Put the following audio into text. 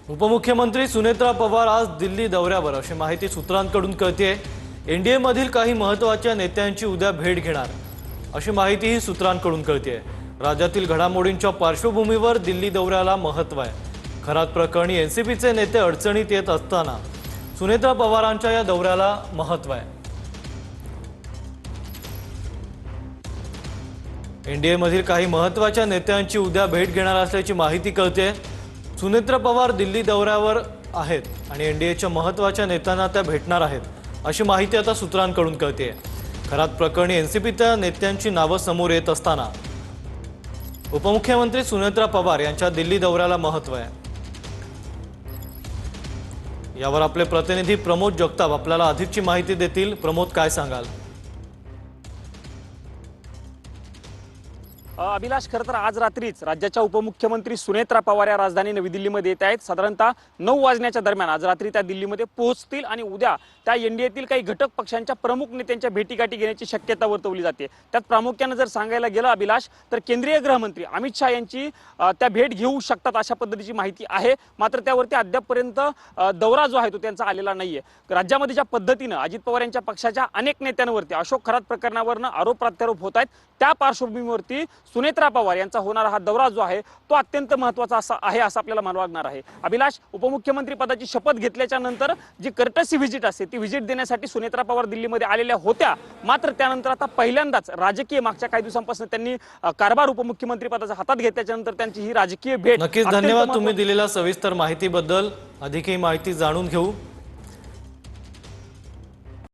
उपमुख्यमंत्री सुनेत्रा पवार आज दिल्ली दौऱ्यावर अशी माहिती सूत्रांकडून कळते। एनडीए मधील काही महत्त्वाच्या नेत्यांची उद्या भेट घेणार अशी माहितीही सूत्रांकडून कळते। राज्यातील घडामोडींच्या पार्श्वभूमीवर दिल्ली दौऱ्याला महत्त्व आहे। खरात प्रकरणी एनसीपीचे नेते अडचणीत येत असताना सुनेत्रा पवारांच्या या दौऱ्याला महत्त्व आहे। एनडीए मधील काही महत्त्वाच्या नेत्यांची उद्या भेट घेणार असल्याची माहिती कळते। सुनेत्रा पवार दिल्ली दौऱ्यावर आहेत आणि एनडीएच्या महत्त्वाच्या नेत्यांना त्या भेटणार आहेत अशी माहिती आता सूत्रांकडून कळते। खरात प्रकरणी एनसीपीच्या नेत्यांची नावे समोर येत असताना उपमुख्यमंत्री सुनेत्रा पवार यांच्या दिल्ली दौऱ्याला महत्त्व आहे। यावर आपले प्रतिनिधी प्रमोद जगताप आपल्याला अधिकची माहिती देतील। प्रमोद, काय सांगाल? अभिलाष, खरं तर आज रात्रीच राज्याच्या उपमुख्यमंत्री सुनेत्रा पवार या राजधानी नवी दिल्लीमध्ये येत आहेत। साधारणतः 9 वाजण्याच्या दरम्यान आज रात्री त्या दिल्लीमध्ये पोहोचतील आणि उद्या त्या एनडीएतील काही घटक पक्षांच्या प्रमुख नेत्यांच्या भेटीगाठी घेण्याची शक्यता वर्तवली जाते। त्यात प्रामुख्याने जर सांगायला गेलं अभिलाष, तर केंद्रीय गृहमंत्री अमित शाह यांची त्या भेट घेऊ शकतात अशा पद्धतीची माहिती आहे। मात्र त्यावरती अद्यापपर्यंत दौरा जो आहे तो त्यांचा आलेला नाहीये। राज्यामध्ये ज्या पद्धतीनं अजित पवार यांच्या पक्षाच्या अनेक नेत्यांवरती अशोक खरात प्रकरणावरनं आरोप प्रत्यारोप होत आहेत, त्या पार्श्वभूमीवरती सुनेत्रा पवार यांचा होणारा हा दौरा जो आहे तो अत्यंत महत्त्वाचा आहे असं आपल्याला म्हणावं लागणार आहे। अभिलाष, उपमुख्यमंत्री पदाची शपथ घेतल्याच्या नंतर जी कर्टसी व्हिजिट असते ती व्हिजिट देण्यासाठी सुनेत्रा पवार दिल्लीमध्ये आलेल्या होत्या। मात्र त्यानंतर आता पहिल्यांदाच राजकीय मागच्या काही दिवसांपासून त्यांनी कारभार उपमुख्यमंत्री पदाचा हातात घेतल्याच्या नंतर त्यांची ही राजकीय भेट। नक्कीच धन्यवाद तुम्ही दिलेल्या सविस्तर माहितीबद्दल। अधिकही माहिती जाणून घेऊ।